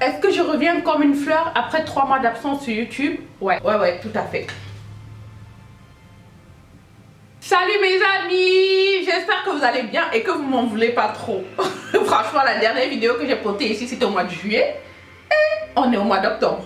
Est-ce que je reviens comme une fleur après 3 mois d'absence sur YouTube? Ouais, tout à fait. Salut mes amis, j'espère que vous allez bien et que vous m'en voulez pas trop. Franchement, la dernière vidéo que j'ai postée ici, c'était au mois de juillet. Et on est au mois d'octobre.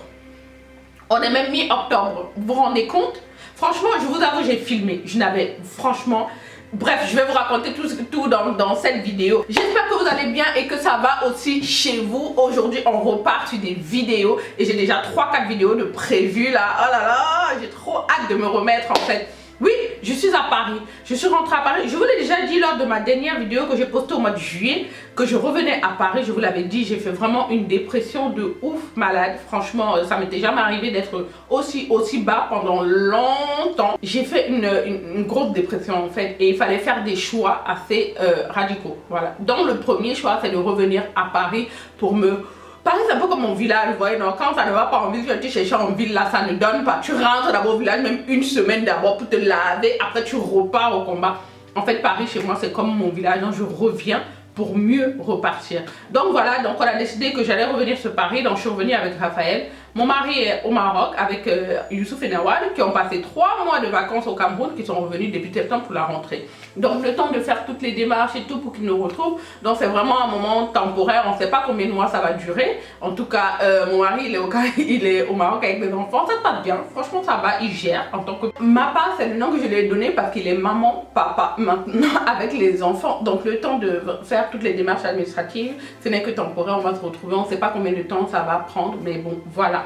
On est même mi-octobre. Vous vous rendez compte? Franchement, je vous avoue, j'ai filmé. Je n'avais, franchement... Bref, je vais vous raconter tout dans cette vidéo. J'espère que vous allez bien et que ça va aussi chez vous. Aujourd'hui, on repart sur des vidéos. Et j'ai déjà 3-4 vidéos de prévues là. Oh là là, j'ai trop hâte de me remettre en fait. Oui, je suis à Paris. Je suis rentrée à Paris. Je vous l'ai déjà dit lors de ma dernière vidéo que j'ai postée au mois de juillet que je revenais à Paris. Je vous l'avais dit, j'ai fait vraiment une dépression de ouf malade. Franchement, ça m'était jamais arrivé d'être aussi bas pendant longtemps. J'ai fait une grosse dépression en fait. Et il fallait faire des choix assez radicaux. Voilà. Donc le premier choix, c'est de revenir à Paris pour me... Paris, c'est un peu comme mon village, vous voyez, donc quand ça ne va pas en ville, tu cherches en ville, là, ça ne donne pas. Tu rentres d'abord au village, même une semaine d'abord pour te laver, après tu repars au combat. En fait, Paris, chez moi, c'est comme mon village, donc je reviens pour mieux repartir. Donc voilà, donc on a décidé que j'allais revenir sur Paris, donc je suis revenue avec Raphaël. Mon mari est au Maroc avec Youssouf et Nawal qui ont passé 3 mois de vacances au Cameroun, qui sont revenus début septembre pour la rentrée. Donc le temps de faire toutes les démarches et tout pour qu'ils nous retrouvent. Donc c'est vraiment un moment temporaire, on ne sait pas combien de mois ça va durer. En tout cas, mon mari il est au Maroc avec mes enfants, ça se passe bien. Franchement ça va, il gère en tant que... Mapa, c'est le nom que je lui ai donné parce qu'il est maman, papa maintenant avec les enfants. Donc le temps de faire toutes les démarches administratives, ce n'est que temporaire, on va se retrouver, on ne sait pas combien de temps ça va prendre, mais bon voilà.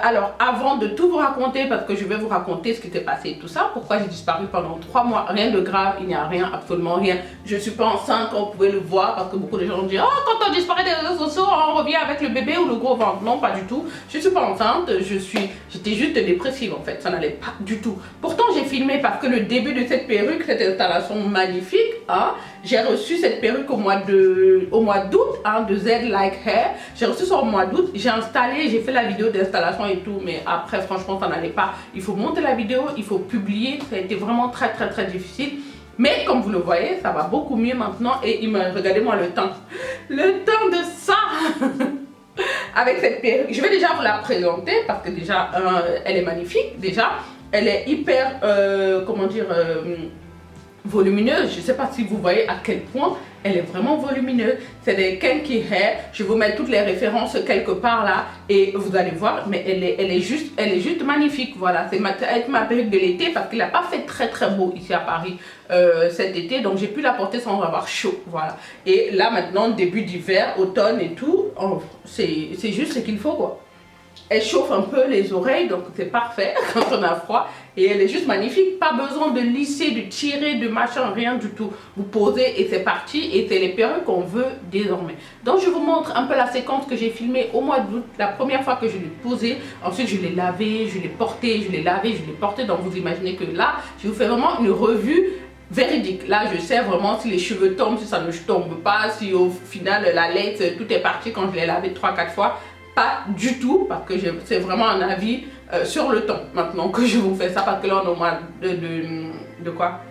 Alors avant de tout vous raconter, parce que je vais vous raconter ce qui s'est passé et tout ça, pourquoi j'ai disparu pendant 3 mois, rien de grave, il n'y a rien, absolument rien. Je ne suis pas enceinte comme vous pouvez le voir, parce que beaucoup de gens disent, oh quand on disparaît des réseaux sociaux, on revient avec le bébé ou le gros ventre. Non, pas du tout, je ne suis pas enceinte, j'étais juste dépressive en fait, ça n'allait pas du tout. Pourtant j'ai filmé parce que le début de cette perruque, cette installation magnifique, hein, j'ai reçu cette perruque au mois d'août, hein, de Z Like Hair. J'ai reçu ça au mois d'août, j'ai installé, j'ai fait la vidéo d'installation et tout, mais après franchement ça n'allait pas. Il faut monter la vidéo, il faut publier, ça a été vraiment très difficile. Mais comme vous le voyez, ça va beaucoup mieux maintenant et regardez-moi le temps de ça. Avec cette perruque, je vais déjà vous la présenter parce que déjà elle est magnifique, déjà elle est hyper, comment dire, volumineuse. Je ne sais pas si vous voyez à quel point elle est vraiment volumineuse. C'est des Kenki Hair. Je vais vous mettre toutes les références quelque part là et vous allez voir, mais elle est juste magnifique. Voilà, c'est ma perruque de l'été parce qu'il n'a pas fait très beau ici à Paris cet été, donc j'ai pu la porter sans avoir chaud. Voilà, et là maintenant début d'hiver, automne et tout, oh, c'est juste ce qu'il faut quoi. Elle chauffe un peu les oreilles, donc c'est parfait quand on a froid. Et elle est juste magnifique. Pas besoin de lisser, de tirer, de machin, rien du tout. Vous posez et c'est parti. Et c'est les perruques qu'on veut désormais. Donc je vous montre un peu la séquence que j'ai filmée au mois d'août. La première fois que je l'ai posée. Ensuite je l'ai lavée, je l'ai portée, je l'ai lavée, je l'ai portée. Donc vous imaginez que là, je vous fais vraiment une revue véridique. Là je sais vraiment si les cheveux tombent, si ça ne tombe pas, si au final la laisse, tout est parti quand je l'ai lavé 3-4 fois. Pas du tout, parce que c'est vraiment un avis sur le temps maintenant que je vous fais ça, parce que là on est au mois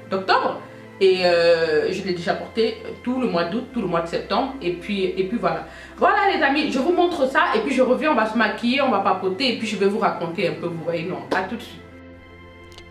d'octobre et je l'ai déjà porté tout le mois d'août, tout le mois de septembre et puis voilà les amis, je vous montre ça et puis je reviens, on va se maquiller, on va papoter et puis je vais vous raconter un peu, vous voyez. Non, à tout de suite.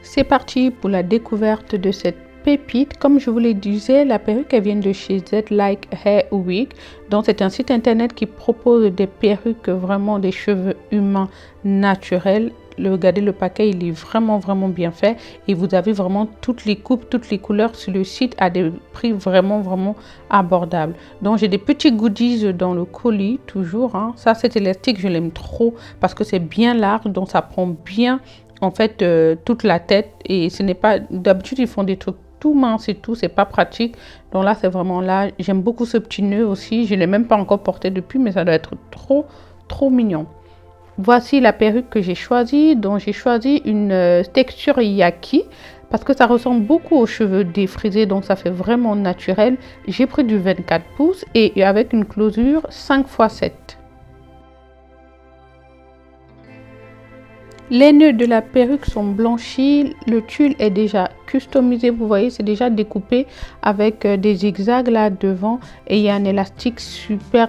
C'est parti pour la découverte de cette pépite. Comme je vous le disais, la perruque elle vient de chez Z Like Hair Wig. Donc c'est un site internet qui propose des perruques, vraiment des cheveux humains naturels. Regardez le paquet, il est vraiment bien fait et vous avez vraiment toutes les coupes, toutes les couleurs sur le site à des prix vraiment abordables. Donc j'ai des petits goodies dans le colis toujours, hein. Ça cet élastique je l'aime trop parce que c'est bien large, donc ça prend bien en fait toute la tête et ce n'est pas, d'habitude ils font des trucs tout mince et tout, c'est pas pratique. Donc là c'est vraiment là, j'aime beaucoup ce petit nœud aussi, je l'ai même pas encore porté depuis mais ça doit être trop mignon. Voici la perruque que j'ai choisie. Donc j'ai choisi une texture yaki parce que ça ressemble beaucoup aux cheveux défrisés, donc ça fait vraiment naturel. J'ai pris du 24 pouces et avec une closure 5x7. Les nœuds de la perruque sont blanchis, le tulle est déjà customisé, vous voyez c'est déjà découpé avec des zigzags là devant et il y a un élastique super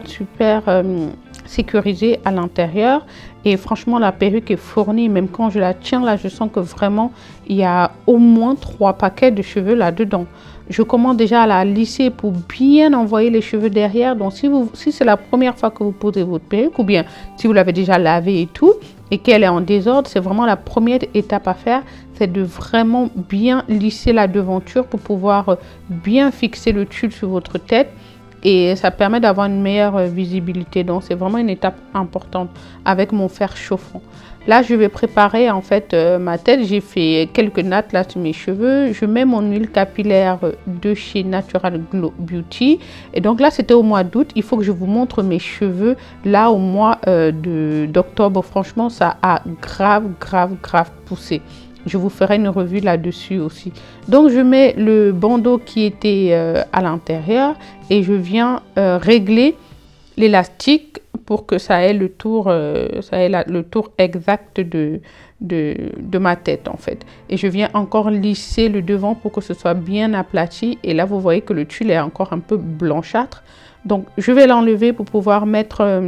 sécurisée à l'intérieur. Et franchement, la perruque est fournie. Même quand je la tiens là, je sens que vraiment il y a au moins 3 paquets de cheveux là-dedans. Je commence déjà à la lisser pour bien envoyer les cheveux derrière. Donc si c'est la première fois que vous posez votre perruque, ou bien si vous l'avez déjà lavée et tout, et qu'elle est en désordre, c'est vraiment la première étape à faire, c'est de vraiment bien lisser la devanture pour pouvoir bien fixer le tulle sur votre tête. Et ça permet d'avoir une meilleure visibilité. Donc c'est vraiment une étape importante avec mon fer chauffant. Là je vais préparer en fait ma tête. J'ai fait quelques nattes là sur mes cheveux. Je mets mon huile capillaire de chez Natural Glow Beauty. Et donc là c'était au mois d'août. Il faut que je vous montre mes cheveux là au mois d'octobre. Franchement ça a grave poussé. Je vous ferai une revue là-dessus aussi. Donc, je mets le bandeau qui était à l'intérieur et je viens régler l'élastique pour que ça ait le tour, le tour exact de ma tête en fait. Et je viens encore lisser le devant pour que ce soit bien aplati. Et là, vous voyez que le tulle est encore un peu blanchâtre. Donc, je vais l'enlever pour pouvoir mettre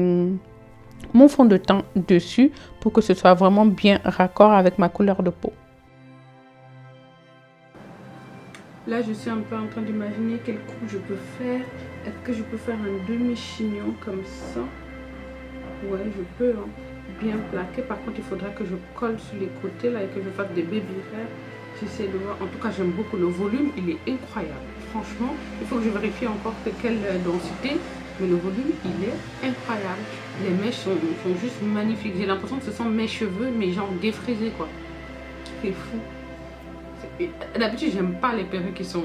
mon fond de teint dessus pour que ce soit vraiment bien raccord avec ma couleur de peau. Là, je suis un peu en train d'imaginer quelle coupe je peux faire. Est-ce que je peux faire un demi-chignon comme ça? Ouais, je peux hein, bien plaquer. Par contre, il faudra que je colle sur les côtés là et que je fasse des baby hairs. J'essaie de voir. En tout cas, j'aime beaucoup le volume. Il est incroyable. Franchement, il faut que je vérifie encore quelle densité. Mais le volume, il est incroyable. Les mèches sont juste magnifiques. J'ai l'impression que ce sont mes cheveux, mais genre défrisés quoi. C'est fou. D'habitude, j'aime pas les perruques qui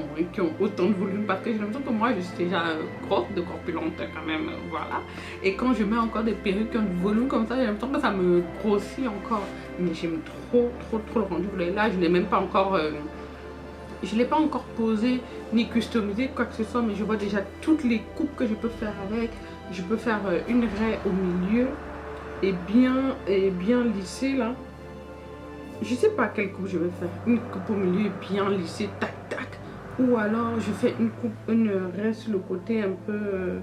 ont autant de volume parce que j'ai l'impression que moi, je suis déjà grosse, de corpulente quand même, voilà. Et quand je mets encore des perruques qui ont du volume comme ça, j'ai l'impression que ça me grossit encore. Mais j'aime trop le rendu. Là, je n'ai même pas encore... je ne l'ai pas encore posé ni customisé quoi que ce soit, mais je vois déjà toutes les coupes que je peux faire avec. Je peux faire une raie au milieu et bien lissée là. Je sais pas quelle coupe je vais faire. Une coupe au milieu bien lissée, tac tac. Ou alors je fais une raie sur le côté un peu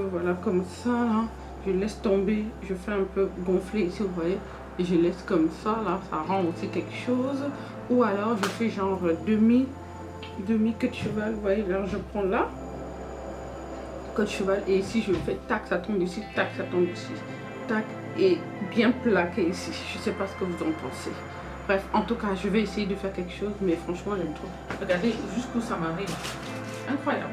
voilà comme ça là. Je laisse tomber, je fais un peu gonfler ici, vous voyez. Et je laisse comme ça là, ça rend aussi quelque chose. Ou alors je fais genre demi queue de cheval, vous voyez. Alors je prends là, queue de cheval, et ici je fais tac, ça tombe ici, tac, ça tombe ici, tac. Et bien plaqué ici. Je sais pas ce que vous en pensez. Bref, en tout cas, je vais essayer de faire quelque chose, mais franchement, j'aime trop. Regardez jusqu'où ça m'arrive. Incroyable.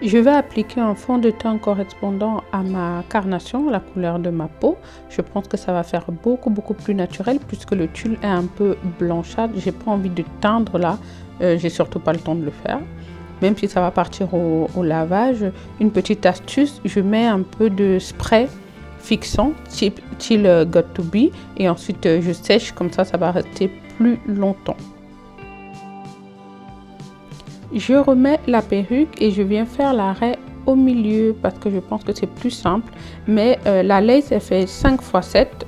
Je vais appliquer un fond de teint correspondant à ma carnation, la couleur de ma peau. Je pense que ça va faire beaucoup plus naturel puisque le tulle est un peu blanchâtre. J'ai pas envie de teindre là. J'ai surtout pas le temps de le faire. Même si ça va partir au lavage. Une petite astuce, je mets un peu de spray fixant till got to be et ensuite je sèche comme ça va rester plus longtemps. Je remets la perruque et je viens faire la raie au milieu parce que je pense que c'est plus simple, mais la lace elle fait 5 x 7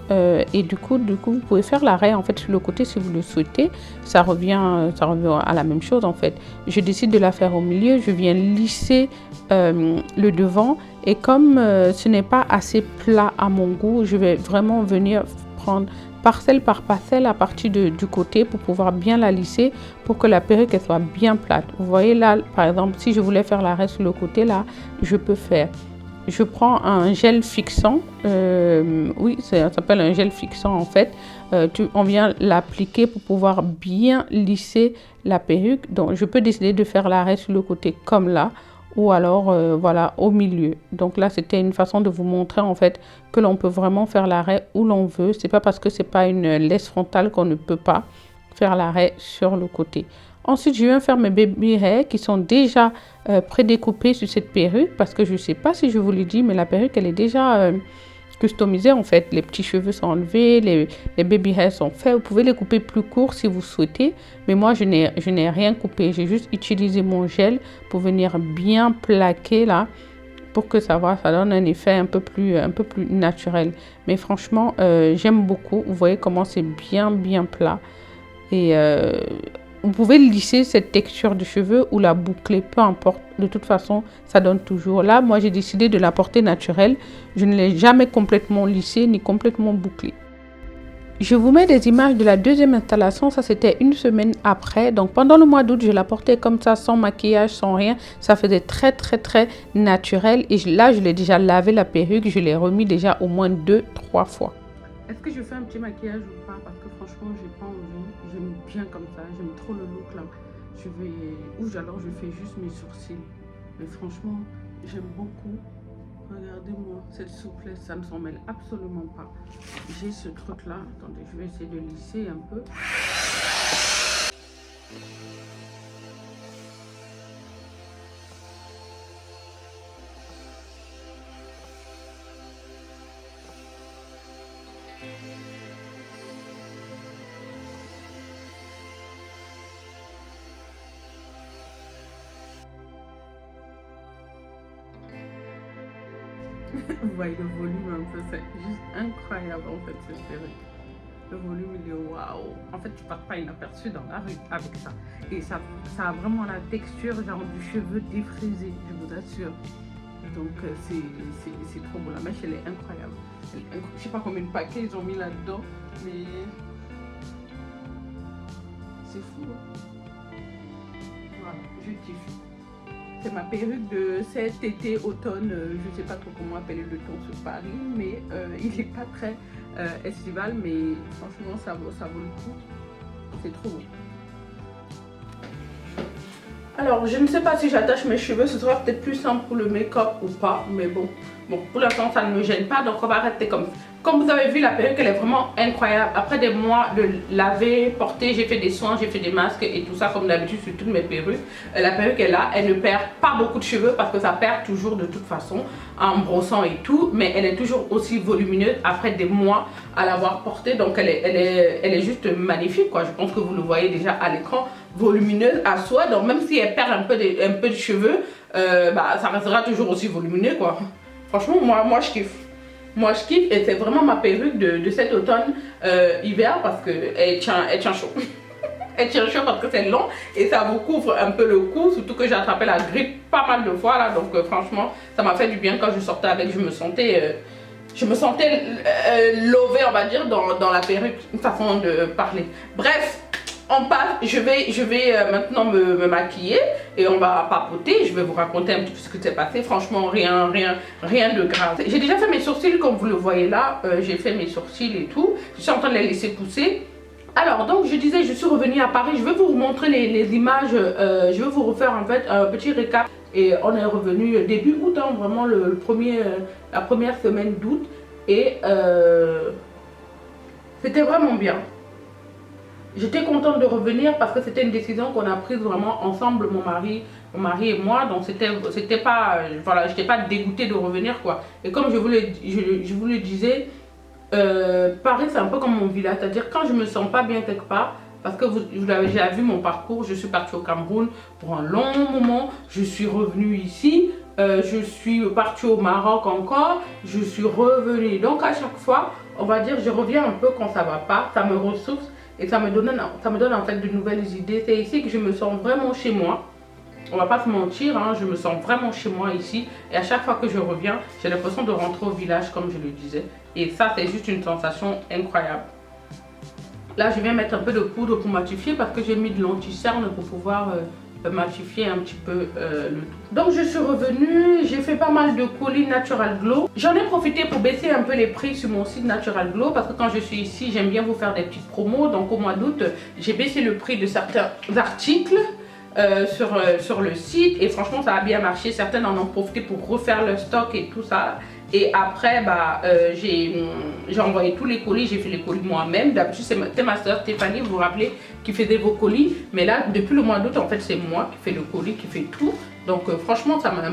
et du coup vous pouvez faire la raie en fait sur le côté si vous le souhaitez. Ça revient à la même chose en fait. Je décide de la faire au milieu, je viens lisser le devant et comme ce n'est pas assez plat à mon goût, je vais vraiment venir prendre parcelle par parcelle à partir du côté pour pouvoir bien la lisser pour que la perruque elle soit bien plate. Vous voyez là par exemple si je voulais faire la raie sur le côté là, je peux faire. Je prends un gel fixant, oui ça s'appelle un gel fixant en fait. On vient l'appliquer pour pouvoir bien lisser la perruque. Donc je peux décider de faire la raie sur le côté comme là ou alors voilà au milieu. Donc là c'était une façon de vous montrer en fait que l'on peut vraiment faire la raie où l'on veut. C'est pas parce que c'est pas une laisse frontale qu'on ne peut pas faire la raie sur le côté. Ensuite je viens faire mes baby hairs qui sont déjà prédécoupés sur cette perruque parce que je sais pas si je vous l'ai dit mais la perruque elle est déjà customisée en fait. Les petits cheveux sont enlevés, les baby hairs sont faits. Vous pouvez les couper plus courts si vous souhaitez, mais moi je n'ai rien coupé. J'ai juste utilisé mon gel pour venir bien plaquer là pour que ça donne un effet un peu plus naturel. Mais franchement j'aime beaucoup. Vous voyez comment c'est bien plat et vous pouvez lisser cette texture de cheveux ou la boucler, peu importe. De toute façon, ça donne toujours. Là, moi, j'ai décidé de la porter naturelle. Je ne l'ai jamais complètement lissée ni complètement bouclée. Je vous mets des images de la deuxième installation, ça c'était une semaine après. Donc pendant le mois d'août, je la portais comme ça, sans maquillage, sans rien. Ça faisait très naturel. Et là, je l'ai déjà lavé la perruque, je l'ai remis déjà au moins 2-3 fois. Est-ce que je fais un petit maquillage ou pas? Parce que franchement, j'ai pas envie. J'aime bien comme ça, j'aime trop le look là. Alors je fais juste mes sourcils. Mais franchement, j'aime beaucoup. Regardez-moi cette souplesse, ça ne s'en mêle absolument pas. J'ai ce truc là, attendez, je vais essayer de lisser un peu. Vous voyez le volume un peu, c'est juste incroyable en fait cette série. Le volume il est waouh. En fait tu passes pas inaperçu dans la rue avec ça. Et ça a vraiment la texture genre du cheveu défrisé, je vous assure. Donc c'est trop beau, la mèche elle est incroyable. Je sais pas combien de paquets ils ont mis là-dedans, mais c'est fou. Hein. Voilà, je kiffe. C'est ma perruque de cet été, automne, je ne sais pas trop comment appeler le temps sur Paris, mais il n'est pas très estival, mais franchement ça vaut le coup, c'est trop beau. Alors je ne sais pas si j'attache mes cheveux, ce sera peut-être plus simple pour le make-up ou pas, mais bon, pour l'instant ça ne me gêne pas, donc on va rester comme ça. Comme vous avez vu, la perruque elle est vraiment incroyable. Après des mois de laver, porter, j'ai fait des soins, j'ai fait des masques et tout ça comme d'habitude sur toutes mes perruques. La perruque est là, elle ne perd pas beaucoup de cheveux parce que ça perd toujours de toute façon en brossant et tout. Mais elle est toujours aussi volumineuse après des mois à l'avoir portée. Donc elle est juste magnifique quoi. Je pense que vous le voyez déjà à l'écran, volumineuse à soi. Donc même si elle perd un peu de cheveux, ça restera toujours aussi volumineux quoi. Franchement moi je kiffe. Moi je kiffe et c'est vraiment ma perruque de cet automne hiver parce qu'elle tient chaud. Elle tient chaud parce que c'est long et ça vous couvre un peu le cou, surtout que j'ai attrapé la grippe pas mal de fois là, donc franchement ça m'a fait du bien quand je sortais avec, je me sentais lovée on va dire dans la perruque, une façon de parler. Bref. On passe, je vais maintenant me maquiller et on va papoter. Je vais vous raconter un petit peu ce qui s'est passé. Franchement, rien de grave. J'ai déjà fait mes sourcils comme vous le voyez là. J'ai fait mes sourcils et tout. Je suis en train de les laisser pousser. Alors donc je disais, je suis revenue à Paris. Je vais vous montrer les images. Je vais vous refaire en fait un petit récap. Et on est revenu début août, hein, vraiment la première semaine d'août. Et c'était vraiment bien. J'étais contente de revenir parce que c'était une décision qu'on a prise vraiment ensemble, mon mari et moi. Donc c'était pas, voilà, j'étais pas dégoûtée de revenir quoi. Et comme je vous le disais, Paris c'est un peu comme mon village, c'est-à-dire quand je me sens pas bien quelque part, parce que vous avez déjà vu mon parcours, je suis partie au Cameroun pour un long moment, je suis revenue ici, je suis partie au Maroc encore, je suis revenue. Donc à chaque fois, on va dire, je reviens un peu quand ça va pas, ça me ressource. Et ça me donne en fait de nouvelles idées. C'est ici que je me sens vraiment chez moi. On va pas se mentir, hein, je me sens vraiment chez moi ici. Et à chaque fois que je reviens, j'ai l'impression de rentrer au village comme je le disais. Et ça, c'est juste une sensation incroyable. Là, je viens mettre un peu de poudre pour matifier parce que j'ai mis de l'anti-cerne pour pouvoir matifier un petit peu le tout. Donc je suis revenue, j'ai fait pas mal de colis Natural Glow. J'en ai profité pour baisser un peu les prix sur mon site Natural Glow parce que quand je suis ici, j'aime bien vous faire des petites promos. Donc au mois d'août, j'ai baissé le prix de certains articles sur le site et franchement ça a bien marché. Certains en ont profité pour refaire leur stock et tout ça. Et après, j'ai envoyé tous les colis, j'ai fait les colis moi-même. D'habitude, c'était ma soeur Stéphanie, vous vous rappelez, qui faisait vos colis. Mais là, depuis le mois d'août, en fait, c'est moi qui fais le colis, qui fait tout. Donc franchement, ça m'a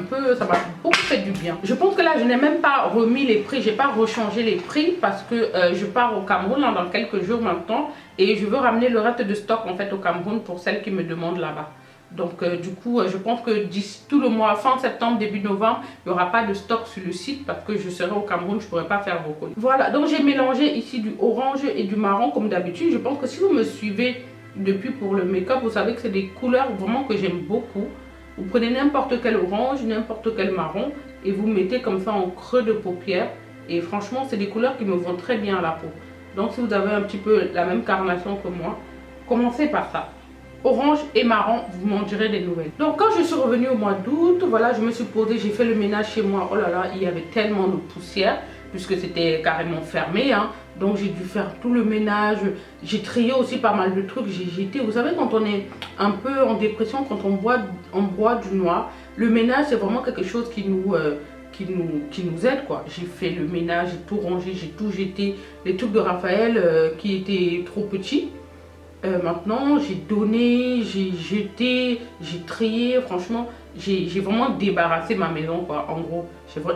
beaucoup fait du bien. Je pense que là, je n'ai même pas remis les prix, j'ai pas rechangé les prix parce que je pars au Cameroun là, dans quelques jours maintenant. Et je veux ramener le reste de stock en fait au Cameroun pour celles qui me demandent là-bas. Donc du coup je pense que d'ici tout le mois, fin septembre, début novembre, il n'y aura pas de stock sur le site parce que je serai au Cameroun, je ne pourrai pas faire vos colis. Voilà, donc j'ai mélangé ici du orange et du marron comme d'habitude. Je pense que si vous me suivez depuis pour le make-up, vous savez que c'est des couleurs vraiment que j'aime beaucoup. Vous prenez n'importe quel orange, n'importe quel marron et vous mettez comme ça en creux de paupière. Et franchement, c'est des couleurs qui me vont très bien à la peau. Donc si vous avez un petit peu la même carnation que moi, commencez par ça. Orange et marron, vous m'en direz des nouvelles. Donc quand je suis revenue au mois d'août, voilà, je me suis posée, j'ai fait le ménage chez moi. Oh là là, il y avait tellement de poussière puisque c'était carrément fermé, hein. Donc j'ai dû faire tout le ménage. J'ai trié aussi pas mal de trucs. J'ai jeté. Vous savez, quand on est un peu en dépression, quand on boit du noir, le ménage c'est vraiment quelque chose qui nous aide, quoi. J'ai fait le ménage, j'ai tout rangé, j'ai tout jeté. Les trucs de Raphaël qui étaient trop petits. Maintenant, j'ai donné, j'ai jeté, j'ai trié. Franchement, j'ai vraiment débarrassé ma maison, quoi, en gros.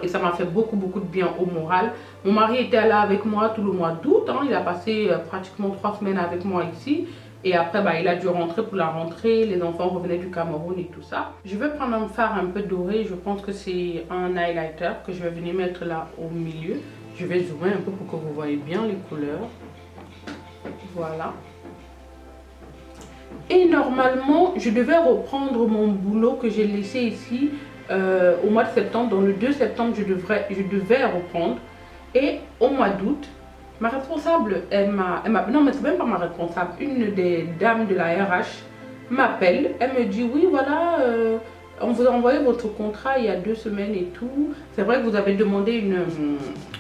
Et ça m'a fait beaucoup de bien au moral. Mon mari était là avec moi tout le mois d'août, hein. Il a passé pratiquement 3 semaines avec moi ici. Et après, bah, il a dû rentrer pour la rentrée. Les enfants revenaient du Cameroun et tout ça. Je vais prendre un fard un peu doré. Je pense que c'est un highlighter que je vais venir mettre là au milieu. Je vais zoomer un peu pour que vous voyez bien les couleurs. Voilà. Et normalement, je devais reprendre mon boulot que j'ai laissé ici au mois de septembre. Dans le 2 septembre, je devais reprendre. Et au mois d'août, ma responsable, non mais c'est même pas ma responsable, une des dames de la RH m'appelle. Elle me dit, oui voilà, on vous a envoyé votre contrat il y a 2 semaines et tout. C'est vrai que vous avez demandé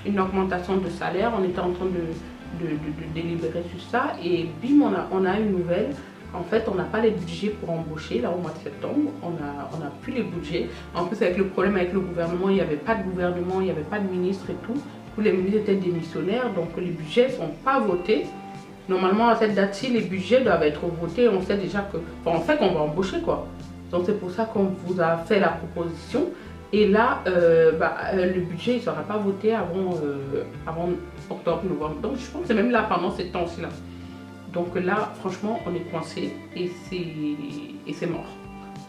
une augmentation de salaire. On était en train de délibérer sur ça. Et bim, on a une nouvelle. En fait, on n'a pas les budgets pour embaucher, là, au mois de septembre. On a plus les budgets. En plus, avec le problème avec le gouvernement, il n'y avait pas de gouvernement, il n'y avait pas de ministre et tout. Tous les ministres étaient démissionnaires, donc les budgets ne sont pas votés. Normalement, à cette date-ci, les budgets doivent être votés. On sait déjà que... Enfin, on sait qu'on va embaucher, quoi. Donc, c'est pour ça qu'on vous a fait la proposition. Et là, le budget ne sera pas voté avant octobre, novembre. Donc, je pense que c'est même là, pendant ces temps-ci là. Donc là, franchement, on est coincé et c'est mort.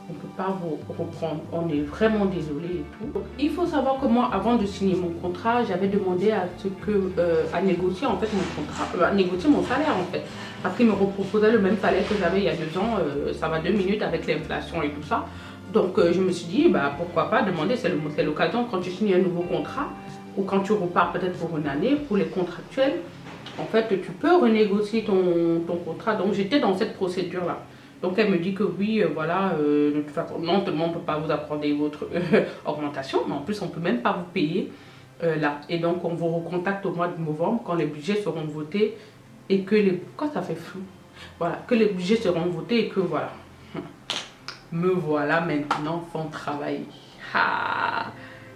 On ne peut pas vous reprendre. On est vraiment désolé et tout. Donc, il faut savoir que moi, avant de signer mon contrat, j'avais demandé à négocier en fait mon contrat, à négocier mon salaire en fait. Parce qu'il me reproposait le même salaire que j'avais il y a 2 ans. Ça va 2 minutes avec l'inflation et tout ça. Donc je me suis dit, bah, pourquoi pas demander, c'est l'occasion quand tu signes un nouveau contrat ou quand tu repars peut-être pour une année, pour les contractuels. En fait, tu peux renégocier ton contrat. Donc, j'étais dans cette procédure-là. Donc, elle me dit que oui, voilà, de toute façon, non seulement on ne peut pas vous accorder votre augmentation, mais en plus, on ne peut même pas vous payer là. Et donc, on vous recontacte au mois de novembre quand les budgets seront votés et que les... Pourquoi ça fait flou? Voilà, que les budgets seront votés et que voilà. Me voilà maintenant sans travail. Ah,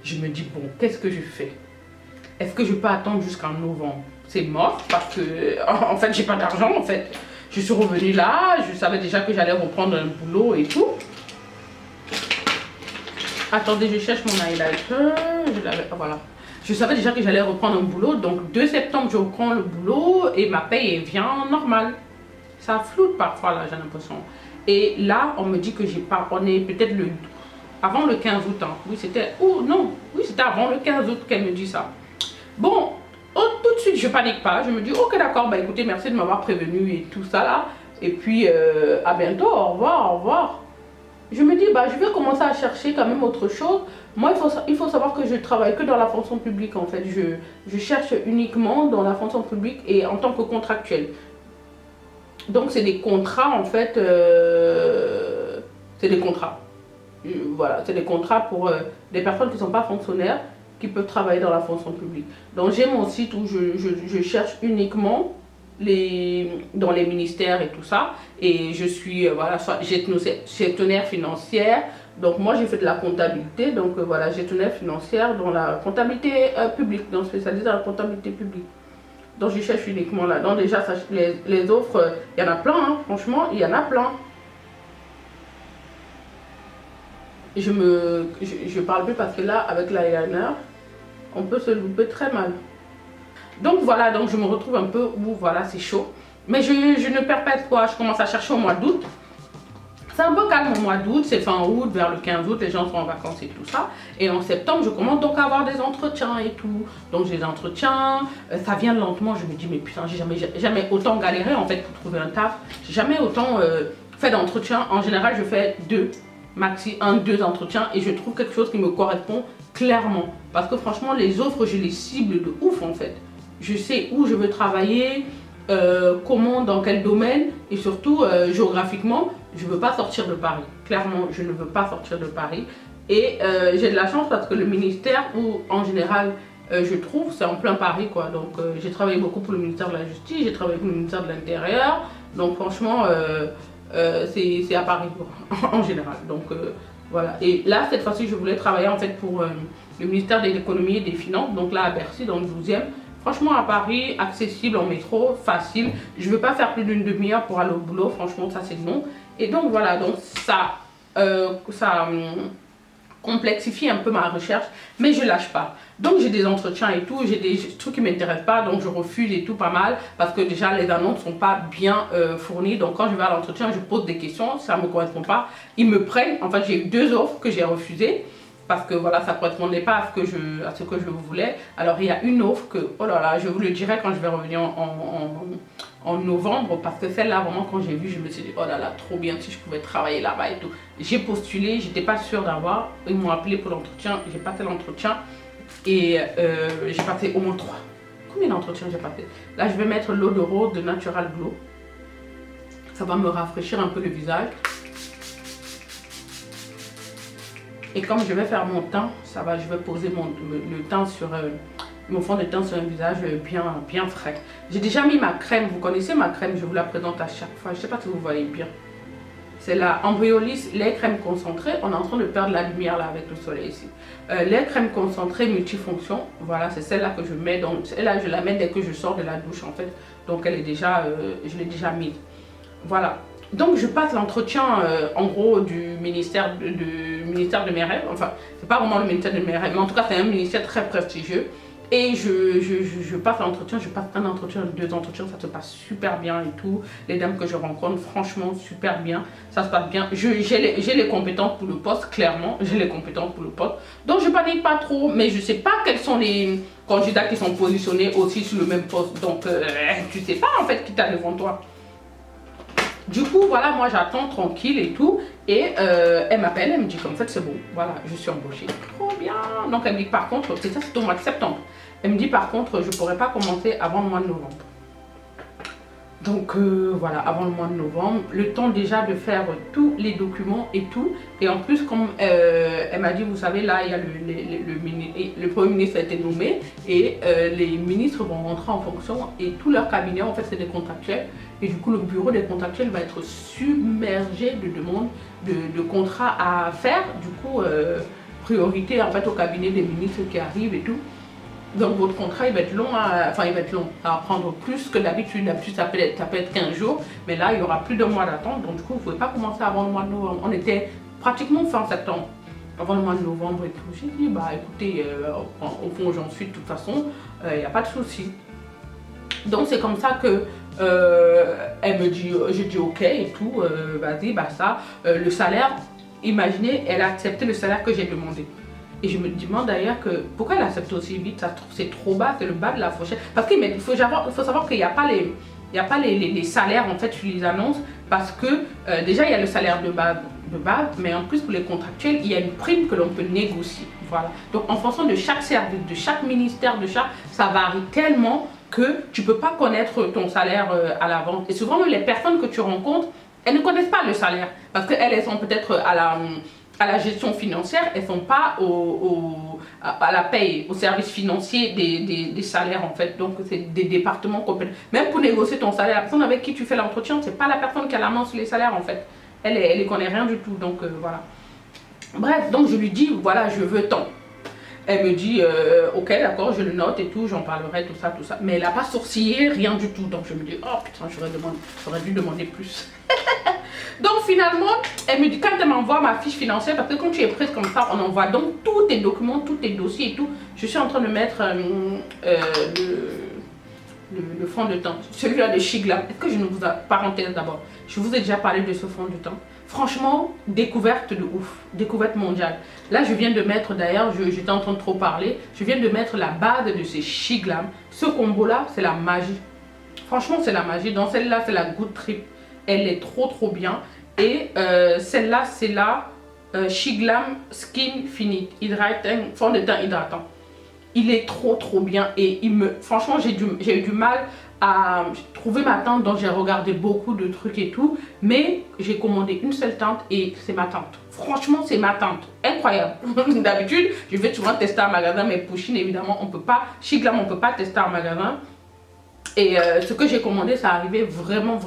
je me dis, bon, qu'est-ce que je fais? Est-ce que je peux attendre jusqu'en novembre? C'est mort parce que, en fait, j'ai pas d'argent, en fait. Je suis revenue là, je savais déjà que j'allais reprendre un boulot et tout. Attendez, je cherche mon highlighter. Voilà. Je savais déjà que j'allais reprendre un boulot. Donc, 2 septembre, je reprends le boulot et ma paye vient normale. Ça floute parfois, là, j'ai l'impression. Et là, on me dit que j'ai pas... On est peut-être avant le 15 août. Hein. Oui, c'était... Oh, non. Oui, c'était avant le 15 août qu'elle me dit ça. Bon... tout de suite, je panique pas. Je me dis, ok, d'accord, bah écoutez, merci de m'avoir prévenu et tout ça là. Et puis, à bientôt, au revoir, au revoir. Je me dis, bah je vais commencer à chercher quand même autre chose. Moi, il faut savoir que je travaille que dans la fonction publique en fait. Je cherche uniquement dans la fonction publique et en tant que contractuel. Donc, c'est des contrats en fait. C'est des contrats. Voilà, c'est des contrats pour des personnes qui ne sont pas fonctionnaires, qui peuvent travailler dans la fonction publique. Donc j'ai mon site où je cherche uniquement dans les ministères et tout ça. Et je suis voilà, soit gestionnaire financière. Donc moi j'ai fait de la comptabilité. Donc voilà, gestionnaire financière dans la comptabilité publique, donc spécialisée dans la comptabilité publique. Donc je cherche uniquement là. Donc déjà les offres, il y en a plein, hein. Franchement, il y en a plein. Je parle plus parce que là, avec l'eyeliner, on peut se louper très mal. Donc voilà, donc je me retrouve un peu où voilà, c'est chaud. Mais je ne perds pas espoir, je commence à chercher au mois d'août. C'est un peu calme au mois d'août, c'est fin août, vers le 15 août, les gens sont en vacances et tout ça. Et en septembre, je commence donc à avoir des entretiens et tout. Donc j'ai des entretiens, ça vient lentement, je me dis mais putain, j'ai jamais autant galéré en fait pour trouver un taf. J'ai jamais autant fait d'entretiens. En général, je fais maxi 2 entretiens et je trouve quelque chose qui me correspond clairement. Parce que franchement, les offres, je les cible de ouf en fait. Je sais où je veux travailler, comment, dans quel domaine et surtout géographiquement. Je ne veux pas sortir de Paris. Clairement, je ne veux pas sortir de Paris. Et j'ai de la chance parce que le ministère, où en général, je trouve, c'est en plein Paris, quoi. Donc, j'ai travaillé beaucoup pour le ministère de la Justice, j'ai travaillé pour le ministère de l'Intérieur. Donc, franchement, c'est à Paris, quoi, en général. Donc, voilà. Et là, cette fois-ci, je voulais travailler, en fait, pour le ministère de l'Économie et des Finances. Donc, là, à Bercy, dans le 12e. Franchement, à Paris, accessible en métro, facile. Je ne veux pas faire plus d'une demi-heure pour aller au boulot. Franchement, ça, c'est non. Et donc voilà, donc ça complexifie un peu ma recherche, mais je lâche pas. Donc j'ai des entretiens et tout, j'ai des trucs qui ne m'intéressent pas, donc je refuse et tout pas mal, parce que déjà les annonces ne sont pas bien fournies. Donc quand je vais à l'entretien, je pose des questions, ça ne me correspond pas. Ils me prennent, en fait j'ai eu 2 offres que j'ai refusées, parce que voilà, ça ne correspondait pas à ce que je voulais. Alors il y a une offre que, oh là là, je vous le dirai quand je vais revenir en novembre, parce que celle-là, vraiment, quand j'ai vu, je me suis dit, oh là là, trop bien, si je pouvais travailler là-bas et tout. J'ai postulé, j'étais pas sûre d'avoir. Ils m'ont appelé pour l'entretien, j'ai passé l'entretien et j'ai passé au moins 3. Combien d'entretiens j'ai passé? Là, je vais mettre l'eau de rose de Natural Glow. Ça va me rafraîchir un peu le visage. Et comme je vais faire mon teint, ça va, je vais poser le teint sur mon fond de teint sur un visage bien frais. J'ai déjà mis ma crème, vous connaissez ma crème, je vous la présente à chaque fois. Je ne sais pas si vous voyez bien. C'est la Embryolisse lait crème concentrée. On est en train de perdre la lumière là avec le soleil ici. Lait crème concentrée multifonction. Voilà, c'est celle-là que je mets. Donc celle-là, je la mets dès que je sors de la douche en fait. Donc elle est déjà, je l'ai déjà mise. Voilà. Donc je passe l'entretien en gros du ministère de mes rêves. Enfin, c'est pas vraiment le ministère de mes rêves, mais en tout cas c'est un ministère très prestigieux. Et je passe l'entretien, je passe un entretien, 2 entretiens, ça se passe super bien et tout. Les dames que je rencontre, franchement, super bien, ça se passe bien. J'ai les compétences pour le poste, clairement, j'ai les compétences pour le poste. Donc je panique pas trop, mais je sais pas quels sont les candidats qui sont positionnés aussi sur le même poste. Donc tu sais pas en fait qui t'a devant toi. Du coup, voilà, moi j'attends tranquille et tout. Et elle m'appelle, elle me dit qu'en fait c'est bon, voilà, je suis embauchée. Trop bien. Donc elle me dit par contre, c'est ça, c'est au mois de septembre. Elle me dit par contre, je ne pourrais pas commencer avant le mois de novembre. Donc voilà, avant le mois de novembre, le temps déjà de faire tous les documents et tout. Et en plus, comme elle m'a dit, vous savez, là, il y a le Premier ministre a été nommé et les ministres vont rentrer en fonction et tout leur cabinet, en fait, c'est des contractuels. Et du coup, le bureau des contractuels va être submergé de demandes de contrats à faire. Du coup, priorité en fait au cabinet des ministres qui arrivent et tout. Donc votre contrat il va être long, enfin il va être long, ça va prendre plus que d'habitude. D'habitude ça peut être 15 jours, mais là il y aura plus de mois d'attente. Donc du coup vous ne pouvez pas commencer avant le mois de novembre. On était pratiquement fin septembre, avant le mois de novembre et tout. J'ai dit bah écoutez, au fond j'en suis de toute façon, il n'y a pas de souci. Donc c'est comme ça que elle me dit, j'ai dit ok et tout, vas-y, bah ça, le salaire, imaginez, elle a accepté le salaire que j'ai demandé. Et je me demande d'ailleurs que pourquoi elle accepte aussi vite, c'est trop bas, c'est le bas de la fourchette. Parce qu'il faut savoir qu'il n'y a pas les salaires en fait sur les annonces, parce que déjà il y a le salaire de base, mais en plus pour les contractuels, il y a une prime que l'on peut négocier. Voilà. Donc en fonction de chaque service, de chaque ministère, ça varie tellement que tu ne peux pas connaître ton salaire à l'avance. Et souvent les personnes que tu rencontres, elles ne connaissent pas le salaire, parce qu'elles sont peut-être à la gestion financière, elles ne sont pas à la paye, au service financier des salaires en fait. Donc c'est des départements complets. Même pour négocier ton salaire, la personne avec qui tu fais l'entretien, c'est pas la personne qui a la main sur les salaires en fait. Elle ne connaît rien du tout, donc voilà. Bref, donc je lui dis, voilà, je veux tant. Elle me dit, ok, d'accord, je le note et tout, j'en parlerai, tout ça. Mais elle n'a pas sourcillé, rien du tout. Donc je me dis, oh putain, j'aurais dû demander plus. Donc finalement, elle me dit, quand elle m'envoie ma fiche financière, parce que quand tu es prise comme ça, on envoie donc tous tes documents, tous tes dossiers et tout. Je suis en train de mettre le fond de teint. Celui-là de Shiglam. Est-ce que je ne vous ai... Parenthèse d'abord. Je vous ai déjà parlé de ce fond de teint. Franchement, découverte de ouf. Découverte mondiale. Là, je viens de mettre, d'ailleurs, j'étais en train de trop parler. Je viens de mettre la base de ces Shiglam. Ce combo-là, c'est la magie. Franchement, c'est la magie. Dans celle-là, c'est la Good Trip. Elle est trop bien. Et celle-là, c'est la Shiglam Skin Finite. Hydrating, fond de teint hydratant. Il est trop bien. Et franchement, j'ai eu du mal à trouver ma teinte. Donc, j'ai regardé beaucoup de trucs et tout. Mais j'ai commandé une seule teinte et c'est ma teinte. Franchement, c'est ma teinte. Incroyable. D'habitude, je vais souvent tester en magasin. Mais Pusheen, évidemment, on peut pas. Shiglam, on peut pas tester en magasin. Et ce que j'ai commandé, ça arrivait vraiment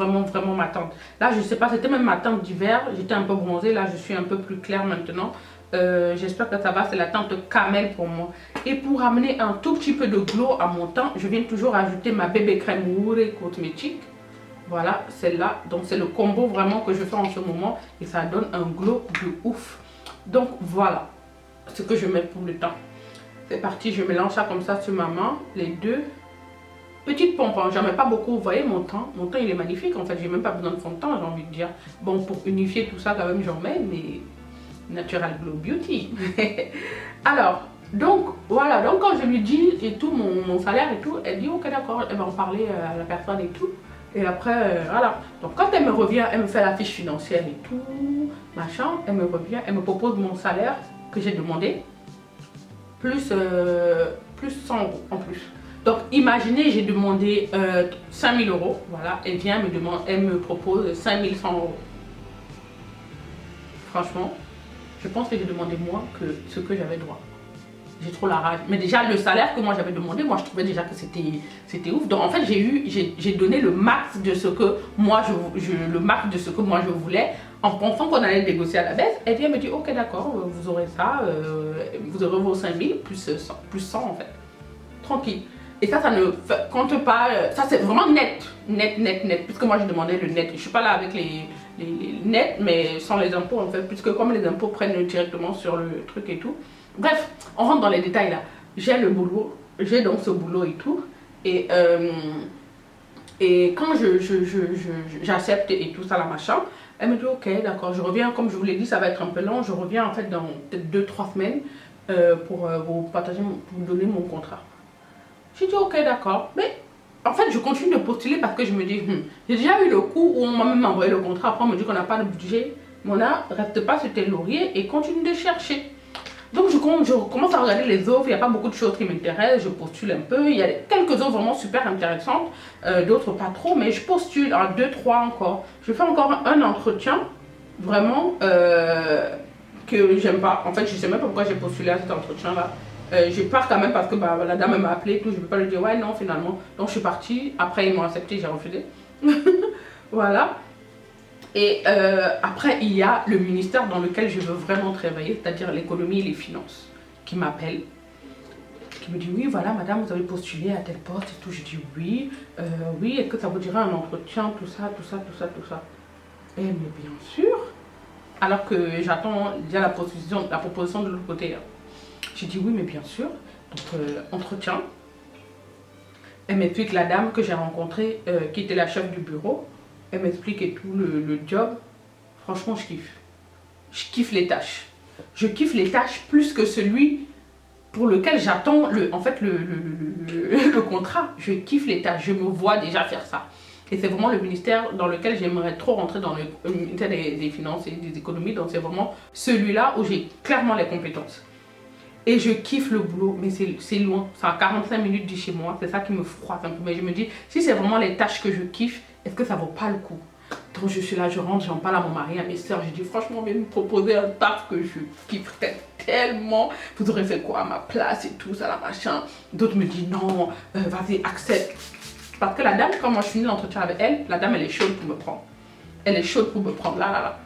ma teinte. Là, je sais pas, c'était même ma teinte d'hiver. J'étais un peu bronzée. Là, je suis un peu plus claire maintenant. J'espère que ça va. C'est la teinte camel pour moi. Et pour amener un tout petit peu de glow à mon teint, je viens toujours ajouter ma bébé crème Wure Cosmétique. Voilà, celle-là. Donc, c'est le combo vraiment que je fais en ce moment. Et ça donne un glow de ouf. Donc, voilà ce que je mets pour le teint. C'est parti, je mélange ça comme ça sur ma main. Les deux. Petite pompe, hein, j'en mets pas beaucoup, vous voyez mon teint il est magnifique en fait, j'ai même pas besoin de fond de teint, j'ai envie de dire. Bon, pour unifier tout ça quand même j'en mets, mais Natural Glow Beauty. Alors, donc voilà, donc quand je lui dis et tout mon salaire et tout, elle dit ok d'accord, elle va en parler à la personne et tout. Et après, voilà, donc quand elle me revient, elle me fait la fiche financière et tout, machin, elle me revient, elle me propose mon salaire que j'ai demandé, plus 100 € en plus. Donc imaginez, j'ai demandé 5 000 €, voilà, elle vient, elle me propose 5 100 €. Franchement, je pense que j'ai demandé moins que ce que j'avais droit. J'ai trop la rage. Mais déjà le salaire que moi j'avais demandé, moi je trouvais déjà que c'était ouf. Donc en fait j'ai donné le max de ce que moi je voulais, en pensant qu'on allait négocier à la baisse. Elle vient me dire ok d'accord, vous aurez ça, vous aurez vos 5 000 plus 100 en fait. Tranquille. Et ça ne compte pas, ça c'est vraiment net, puisque moi j'ai demandé le net. Je suis pas là avec les nets, mais sans les impôts en fait, puisque comme les impôts prennent directement sur le truc et tout. Bref, on rentre dans les détails là. J'ai le boulot, j'ai donc ce boulot et tout. Et quand j'accepte et tout ça, la machin, elle me dit ok d'accord, je reviens, comme je vous l'ai dit, ça va être un peu long, je reviens en fait dans peut-être 2-3 semaines pour vous partager, pour vous donner mon contrat. J'ai dit ok d'accord, mais en fait je continue de postuler parce que je me dis j'ai déjà eu le coup où on m'a même envoyé le contrat, après on me dit qu'on n'a pas de budget. Mona, reste pas sur tes lauriers et continue de chercher. Donc je commence à regarder les offres, il n'y a pas beaucoup de choses qui m'intéressent, je postule un peu, il y a quelques offres vraiment super intéressantes, d'autres pas trop, mais je postule en 2-3 encore. Je fais encore un entretien, vraiment, que j'aime pas. En fait je sais même pas pourquoi j'ai postulé à cet entretien là. Je pars quand même parce que bah, la dame m'a appelé et tout, je ne peux pas lui dire ouais non finalement. Donc je suis partie, après ils m'ont accepté, j'ai refusé. Voilà. Et après il y a le ministère dans lequel je veux vraiment travailler, c'est-à-dire l'économie et les finances, qui m'appelle, qui me dit oui voilà madame vous avez postulé à tel poste et tout. Je dis oui, oui, est-ce que ça vous dirait un entretien, tout ça. Et mais bien sûr, alors que j'attends déjà la proposition de l'autre côté. J'ai dit oui mais bien sûr. Donc entretien. Elle m'explique, la dame que j'ai rencontrée qui était la chef du bureau, elle m'explique et tout le job. Franchement je kiffe. Je kiffe les tâches. Je kiffe les tâches plus que celui pour lequel j'attends le contrat. Je kiffe les tâches, je me vois déjà faire ça. Et c'est vraiment le ministère dans lequel j'aimerais trop rentrer, dans le ministère des finances et des économies. Donc c'est vraiment celui-là où j'ai clairement les compétences. Et je kiffe le boulot, mais c'est loin, c'est à 45 minutes de chez moi, c'est ça qui me froisse un peu. Mais je me dis, si c'est vraiment les tâches que je kiffe, est-ce que ça vaut pas le coup? Donc je suis là, je rentre, j'en parle à mon mari, à mes soeurs, je dis franchement, on vient me proposer un taf que je kiffe tellement. Vous aurez fait quoi à ma place et tout, ça, la machin. D'autres me disent non, vas-y, accepte. Parce que la dame, quand moi je finis l'entretien avec elle, la dame elle est chaude pour me prendre. Elle est chaude pour me prendre, là.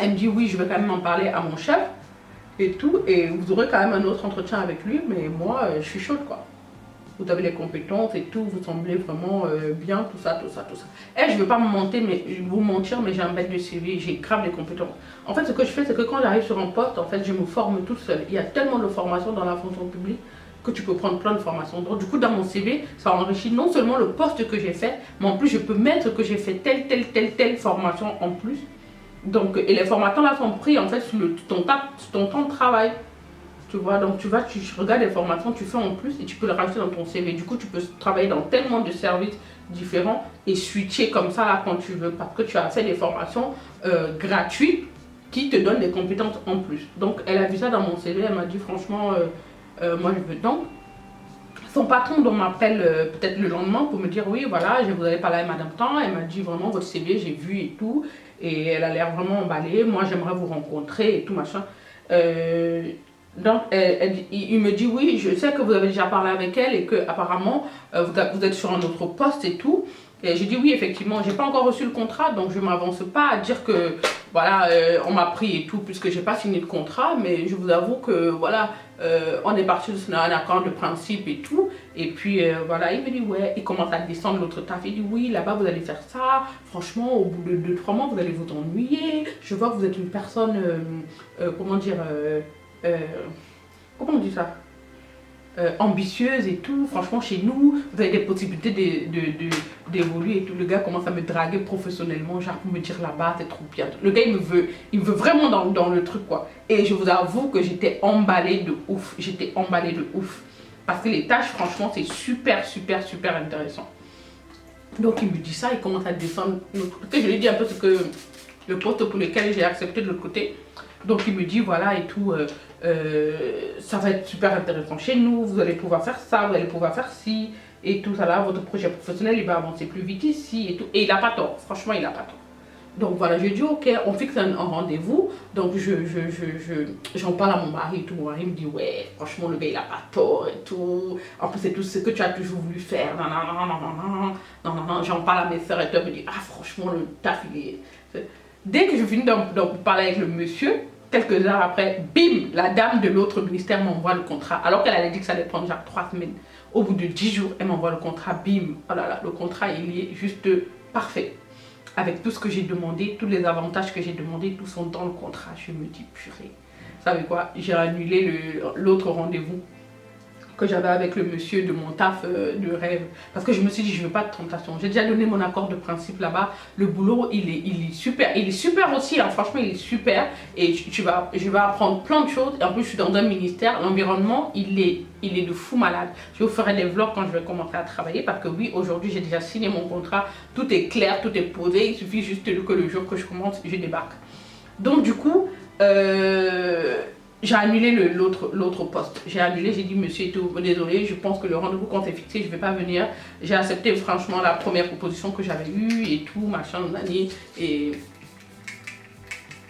Elle me dit oui, je vais quand même en parler à mon chef. Et tout, et vous aurez quand même un autre entretien avec lui, mais moi je suis chaude quoi. Vous avez les compétences et tout, vous semblez vraiment bien, tout ça. Et je veux pas vous mentir, mais j'ai un bête de CV, j'ai grave les compétences. En fait ce que je fais, c'est que quand j'arrive sur un poste, en fait je me forme toute seule. Il y a tellement de formations dans la fonction publique que tu peux prendre plein de formations. Donc du coup, dans mon CV, ça enrichit non seulement le poste que j'ai fait, mais en plus, je peux mettre que j'ai fait telle formation en plus. Donc, et les formations là sont prises en fait sur ton temps de travail. Tu vois, donc tu regardes les formations, tu fais en plus et tu peux le rajouter dans ton CV. Du coup, tu peux travailler dans tellement de services différents et switcher comme ça là quand tu veux parce que tu as fait des formations gratuites qui te donnent des compétences en plus. Donc, elle a vu ça dans mon CV, elle m'a dit franchement, moi je veux. Donc, son patron m'appelle peut-être le lendemain pour me dire oui, voilà, je vous avais parlé à Madame Tan, elle m'a dit vraiment votre CV, j'ai vu et tout, et elle a l'air vraiment emballée, moi j'aimerais vous rencontrer et tout machin. Donc, il me dit oui, je sais que vous avez déjà parlé avec elle et que apparemment vous êtes sur un autre poste et tout. Et j'ai dit oui, effectivement, j'ai pas encore reçu le contrat, donc je m'avance pas à dire que voilà, on m'a pris et tout, puisque j'ai pas signé de contrat, mais je vous avoue que voilà, on est parti sur un accord de principe et tout. Et puis voilà, il me dit ouais, il commence à descendre l'autre taf. Il dit oui, là-bas vous allez faire ça, franchement, au bout de 2-3 mois, vous allez vous ennuyer. Je vois que vous êtes une personne, comment dire. Comment on dit ça, ambitieuse et tout, franchement chez nous vous avez des possibilités d'évoluer et tout. Le gars commence à me draguer professionnellement, genre pour me dire là-bas c'est trop bien. Le gars il me veut vraiment dans le truc quoi. Et je vous avoue que j'étais emballée de ouf, parce que les tâches franchement c'est super intéressant. Donc il me dit ça, il commence à descendre de l'autre côté. Je lui dis un peu ce que le poste pour lequel j'ai accepté de l'autre côté. Donc il me dit voilà et tout, ça va être super intéressant chez nous, vous allez pouvoir faire ça, vous allez pouvoir faire ci et tout ça là, votre projet professionnel il va avancer plus vite ici et tout. Et il n'a pas tort, franchement il n'a pas tort. Donc voilà, je dis ok, on fixe un rendez-vous. Donc j'en parle à mon mari et tout. Mon mari me dit ouais, franchement le gars il a pas tort et tout. En plus c'est tout ce que tu as toujours voulu faire. Non. J'en parle à mes soeurs et tout. Elle me dit ah franchement le taf il est... Dès que je finis de parler avec le monsieur, quelques heures après, bim, la dame de l'autre ministère m'envoie le contrat. Alors qu'elle avait dit que ça allait prendre genre 3 semaines. Au bout de 10 jours, elle m'envoie le contrat, bim. Oh là là, le contrat il est juste parfait. Avec tout ce que j'ai demandé, tous les avantages que j'ai demandé, tout sont dans le contrat. Je me dis purée. Vous savez quoi, j'ai annulé l'autre rendez-vous que j'avais avec le monsieur de mon taf de rêve. Parce que je me suis dit, je veux pas de tentation. J'ai déjà donné mon accord de principe là-bas. Le boulot, il est super. Il est super aussi, hein. Franchement, il est super. Et je vais apprendre plein de choses. Et en plus, je suis dans un ministère. L'environnement, il est de fou malade. Je vous ferai des vlogs quand je vais commencer à travailler. Parce que oui, aujourd'hui, j'ai déjà signé mon contrat. Tout est clair, tout est posé. Il suffit juste que le jour que je commence, je débarque. Donc du coup... j'ai annulé l'autre poste. J'ai annulé, j'ai dit monsieur et tout, désolé, je pense que le rendez-vous qu'on s'est fixé, je ne vais pas venir. J'ai accepté franchement la première proposition que j'avais eue et tout, machin, nani. Et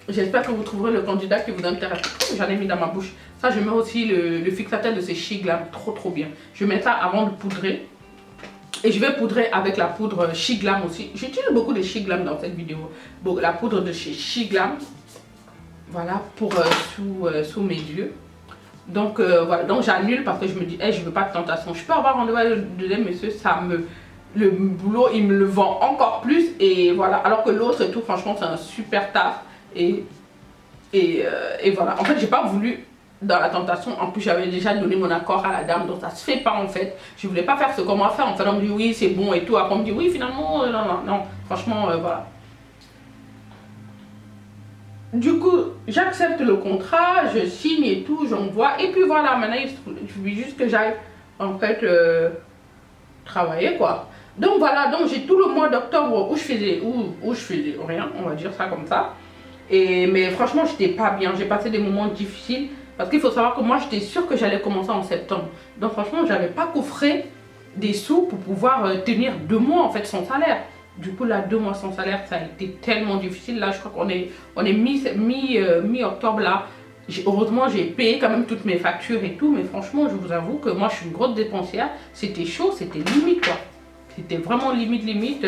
j'espère que vous trouverez le candidat qui vous intéresse. J'en ai mis dans ma bouche. Ça, je mets aussi le fixateur de ces She Glam, trop bien. Je mets ça avant de poudrer. Et je vais poudrer avec la poudre She Glam aussi. J'utilise beaucoup de She Glam dans cette vidéo. Bon, la poudre de chez She Glam. Voilà, pour sous mes yeux. Donc voilà, donc j'annule parce que je me dis, hey, je veux pas de tentation. Je peux avoir rendez-vous avec le deuxième monsieur, le boulot, il me le vend encore plus. Et voilà, alors que l'autre et tout, franchement, c'est un super taf. Et voilà, en fait, j'ai pas voulu dans la tentation. En plus, j'avais déjà donné mon accord à la dame, donc ça se fait pas en fait. Je voulais pas faire ce qu'on m'a fait. En fait, on me dit oui, c'est bon et tout. Après, on me dit oui, finalement, non. Franchement, voilà. Du coup, j'accepte le contrat, je signe et tout, j'envoie. Et puis voilà, maintenant, il suffit juste que j'aille, en fait, travailler, quoi. Donc voilà, donc j'ai tout le mois d'octobre où je faisais rien, on va dire ça comme ça. Mais franchement, j'étais pas bien, j'ai passé des moments difficiles. Parce qu'il faut savoir que moi, j'étais sûre que j'allais commencer en septembre. Donc franchement, j'avais pas coffré des sous pour pouvoir tenir 2 mois, en fait, sans salaire. Du coup, là, 2 mois sans salaire, ça a été tellement difficile. Là, je crois qu'on est mi-octobre là. Heureusement, j'ai payé quand même toutes mes factures et tout. Mais franchement, je vous avoue que moi, je suis une grosse dépensière. C'était chaud, c'était limite quoi. C'était vraiment limite.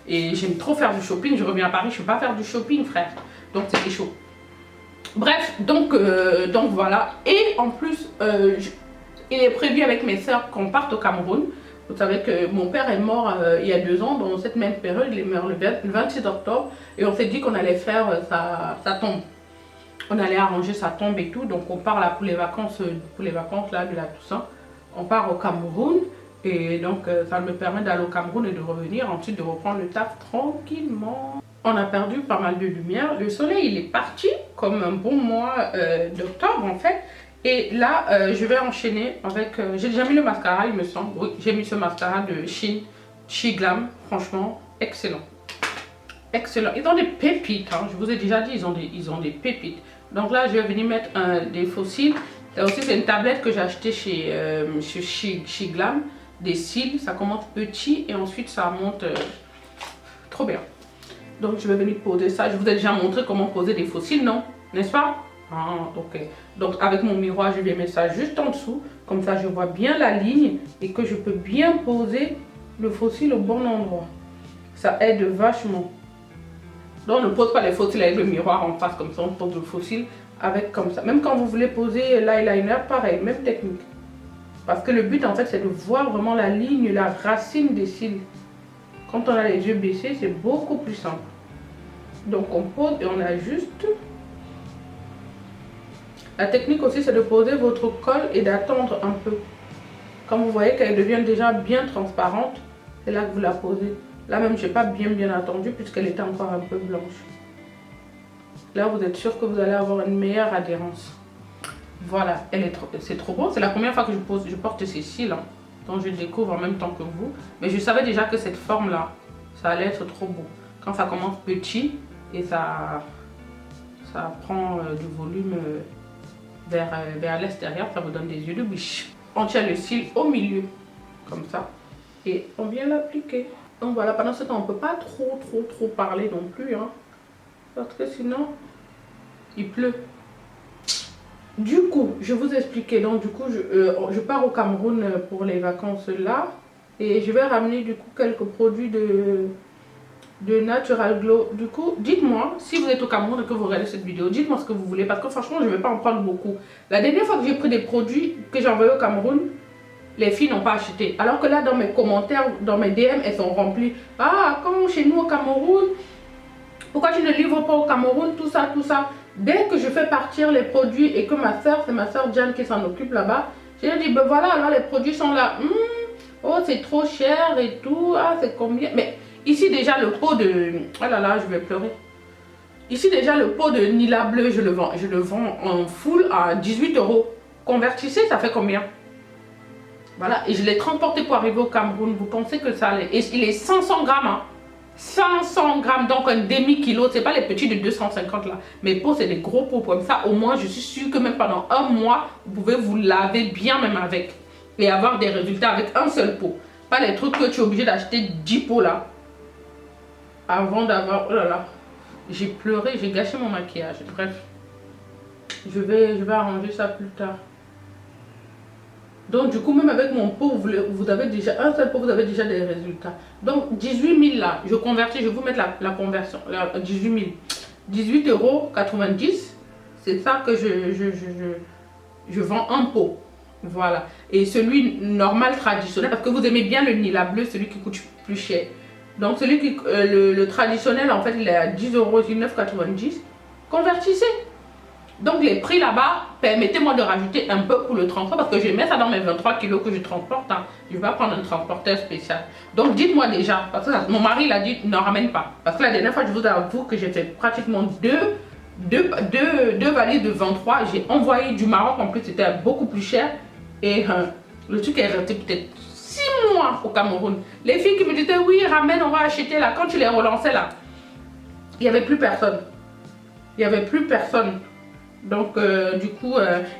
Et j'aime trop faire du shopping. Je reviens à Paris, je ne peux pas faire du shopping, frère. Donc, c'était chaud. Bref, donc voilà. Et en plus, il est prévu avec mes soeurs qu'on parte au Cameroun. Vous savez que mon père est mort il y a 2 ans, dans cette même période, il est mort le 26 octobre. Et on s'est dit qu'on allait faire sa tombe. On allait arranger sa tombe et tout. Donc on part là pour les vacances là, de la Toussaint. on part au Cameroun. Et donc ça me permet d'aller au Cameroun et de revenir, ensuite de reprendre le taf tranquillement. On a perdu pas mal de lumière. Le soleil il est parti comme un bon mois d'octobre en fait. Et là je vais enchaîner avec... j'ai déjà mis le mascara il me semble. Oui, j'ai mis ce mascara de She Glam. Franchement, excellent. Excellent. Ils ont des pépites. Hein. Je vous ai déjà dit, ils ont des pépites. Donc là, je vais venir mettre des faux cils. Là aussi, c'est une tablette que j'ai achetée chez She Glam. Des cils. Ça commence petit et ensuite ça monte trop bien. Donc je vais venir poser ça. Je vous ai déjà montré comment poser des faux cils, non? N'est-ce pas? Ah, ok. Donc avec mon miroir, je vais mettre ça juste en dessous. Comme ça, je vois bien la ligne et que je peux bien poser le faux cil au bon endroit. Ça aide vachement. Donc on ne pose pas les faux cils avec le miroir en face comme ça, on pose le faux cil avec comme ça. Même quand vous voulez poser l'eyeliner, pareil, même technique. Parce que le but en fait c'est de voir vraiment la ligne, la racine des cils. Quand on a les yeux baissés, c'est beaucoup plus simple. Donc on pose et on ajuste. La technique aussi c'est de poser votre colle et d'attendre un peu. Quand vous voyez qu'elle devient déjà bien transparente, c'est là que vous la posez. Là même, je n'ai pas bien attendu puisqu'elle était encore un peu blanche. Là, vous êtes sûr que vous allez avoir une meilleure adhérence. Voilà, c'est trop beau. C'est la première fois que je porte ces cils. Hein, donc je découvre en même temps que vous. Mais je savais déjà que cette forme-là, ça allait être trop beau. Quand ça commence petit et ça prend du volume vers l'extérieur, ça vous donne des yeux de biche. On tient le cil au milieu, comme ça. Et on vient l'appliquer. Donc voilà, pendant ce temps, on ne peut pas trop parler non plus. Hein, parce que sinon, il pleut. Du coup, je vous expliquais. Donc du coup, je pars au Cameroun pour les vacances là. Et je vais ramener du coup quelques produits de Natural Glow. Du coup, dites-moi, si vous êtes au Cameroun et que vous regardez cette vidéo, dites-moi ce que vous voulez. Parce que franchement, je ne vais pas en prendre beaucoup. La dernière fois que j'ai pris des produits que j'ai envoyés au Cameroun, les filles n'ont pas acheté. Alors que là, dans mes commentaires, dans mes DM, elles sont remplies. Ah, quand chez nous au Cameroun, pourquoi tu ne livres pas au Cameroun, tout ça, tout ça. Dès que je fais partir les produits et que c'est ma soeur Diane qui s'en occupe là-bas, j'ai dit, ben voilà, alors les produits sont là. Oh, c'est trop cher et tout. Ah, c'est combien? Mais ici déjà, le pot de... Oh là là, je vais pleurer. Ici déjà, le pot de Nila Bleu, je le vends en full à 18 €. Convertissez, ça fait combien? Voilà, et je l'ai transporté pour arriver au Cameroun. Vous pensez que ça allait... Et il est 500 grammes, hein. 500 grammes, donc un demi-kilo. C'est pas les petits de 250 là. Mes pots, c'est des gros pots comme ça. Au moins, je suis sûre que même pendant un mois, vous pouvez vous laver bien même avec. Et avoir des résultats avec un seul pot. Pas les trucs que tu es obligé d'acheter 10 pots là. Avant d'avoir... Oh là là. J'ai pleuré, j'ai gâché mon maquillage. Bref. Je vais arranger ça plus tard. Donc du coup, même avec mon pot, vous avez déjà un seul pot, vous avez déjà des résultats. Donc 18 000 là, je convertis, je vais vous mettre la conversion, 18 000. 18,90 €, c'est ça que je vends un pot. Voilà. Et celui normal traditionnel, parce que vous aimez bien le Nila Bleu, celui qui coûte plus cher. Donc celui qui, le traditionnel, en fait, il est à 10 €, 9,90 €. Convertissez. Donc les prix là-bas, permettez-moi de rajouter un peu pour le transport parce que je mets ça dans mes 23 kilos que je transporte. Hein. Je vais prendre un transporteur spécial. Donc dites-moi déjà, parce que mon mari il a dit ne ramène pas. Parce que la dernière fois je vous avoue que j'ai fait pratiquement deux valises de 23. J'ai envoyé du Maroc en plus, c'était beaucoup plus cher. Et le truc est resté peut-être 6 mois au Cameroun. Les filles qui me disaient oui ramène, on va acheter là. Quand tu les relançais là, il n'y avait plus personne. Il n'y avait plus personne. Donc du coup,